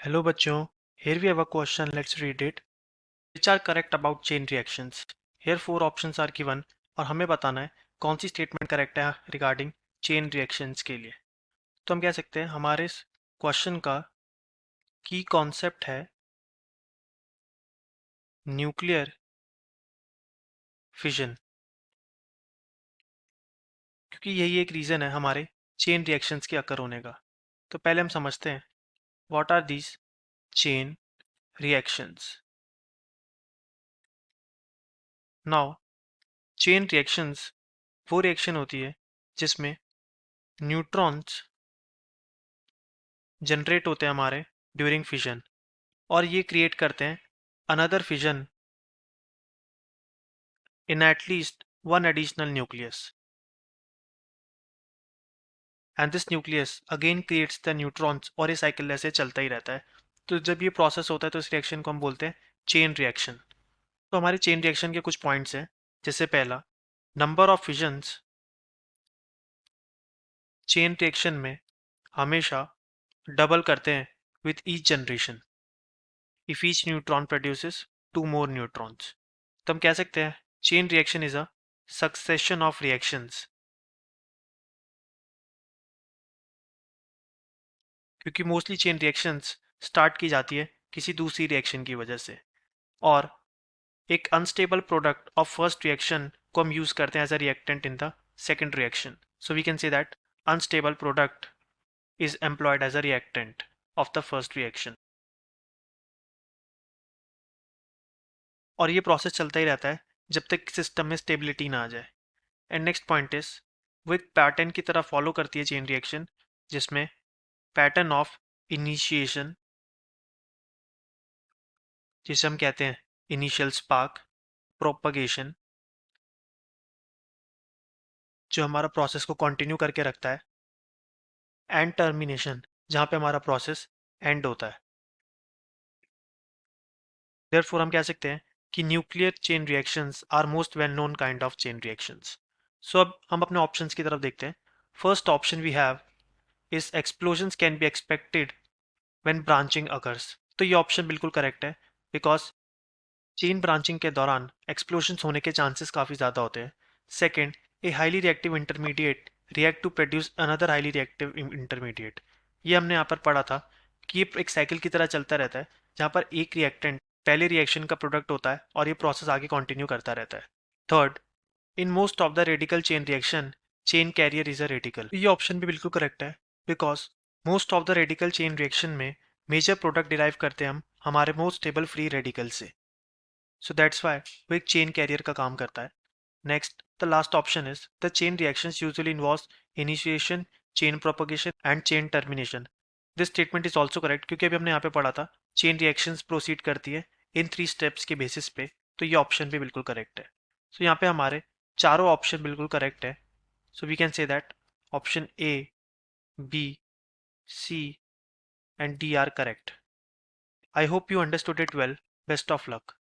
Hello बच्चों, here we have a question, let's read it. Which are correct about chain reactions? Here four options are given और हमें बताना है कौन सी statement correct है regarding chain reactions के लिए। तो हम कह सकते हैं हमारे इस क्वेश्चन का की कॉन्सेप्ट है न्यूक्लियर फिजन, क्योंकि यही एक रीज़न है हमारे चेन रिएक्शंस के अकर होने का। तो पहले हम समझते हैं what are these chain reactions. Now chain reactions वो रिएक्शन होती है जिसमें न्यूट्रॉन्स जनरेट होते हैं हमारे ड्यूरिंग फिजन और ये क्रिएट करते हैं another fission in at least one additional nucleus and this nucleus again creates the neutrons और ये साइकिल ऐसे चलता ही रहता है। तो जब ये प्रोसेस होता है तो इस रिएक्शन को हम बोलते हैं चेन रिएक्शन। तो हमारे चेन रिएक्शन के कुछ पॉइंट्स हैं, जैसे पहला number of fissions chain reaction में हमेशा डबल करते हैं with each generation if each neutron produces two more neutrons. तो हम कह सकते हैं chain reaction is a succession of reactions, क्योंकि मोस्टली चेन रिएक्शंस स्टार्ट की जाती है किसी दूसरी रिएक्शन की वजह से, और एक unstable product of first reaction को हम यूज करते हैं as a reactant in the second reaction. So we can say that unstable product is employed as a reactant of the first reaction, और ये प्रोसेस चलता ही रहता है जब तक सिस्टम में स्टेबिलिटी ना आ जाए। एंड नेक्स्ट पॉइंट इज वो एक पैटर्न की तरह फॉलो करती है चेन रिएक्शन, जिसमें पैटर्न ऑफ इनिशिएशन, जिसे हम कहते हैं इनिशियल स्पार्क, प्रोपगेशन जो हमारा प्रोसेस को कंटिन्यू करके रखता है, एंड टर्मिनेशन जहाँ पे हमारा प्रोसेस एंड होता है। देयरफॉर हम कह सकते हैं कि nuclear chain reactions are most well known kind of chain reactions. So अब हम अपने ऑप्शंस की तरफ देखते हैं। First option we have is explosions can be expected when branching occurs. तो ये ऑप्शन बिल्कुल करेक्ट है, बिकॉज चेन ब्रांचिंग के दौरान एक्सप्लोजन्स होने के चांसेस काफ़ी ज़्यादा होते हैं। Second, a highly reactive intermediate react to produce another highly reactive intermediate. ये हमने यहाँ पर पढ़ा था कि ये एक साइकिल की तरह चलता रहता है, जहाँ पर एक रिएक्टेंट पहले रिएक्शन का प्रोडक्ट होता है और ये प्रोसेस आगे कंटिन्यू करता रहता है। Third, in most of the radical chain reaction chain carrier is a radical. ये ऑप्शन भी बिल्कुल करेक्ट है, because most of the radical chain reaction में मेजर प्रोडक्ट डिराइव करते हैं हम हमारे मोस्ट स्टेबल फ्री रेडिकल से। सो दैट्स वाई वो एक चेन कैरियर का काम करता है। Next, the last option is the chain reactions usually involves initiation, chain propagation and chain termination. This statement is also correct, क्योंकि अभी हमने यहाँ पे पढ़ा था चेन रिएक्शंस प्रोसीड करती है इन 3 स्टेप्स के बेसिस पे। तो ये ऑप्शन भी बिल्कुल करेक्ट है। सो यहाँ पे हमारे चारों ऑप्शन बिल्कुल करेक्ट है। So we can say that option A, B, C and D are correct. I hope you understood it well. Best of luck.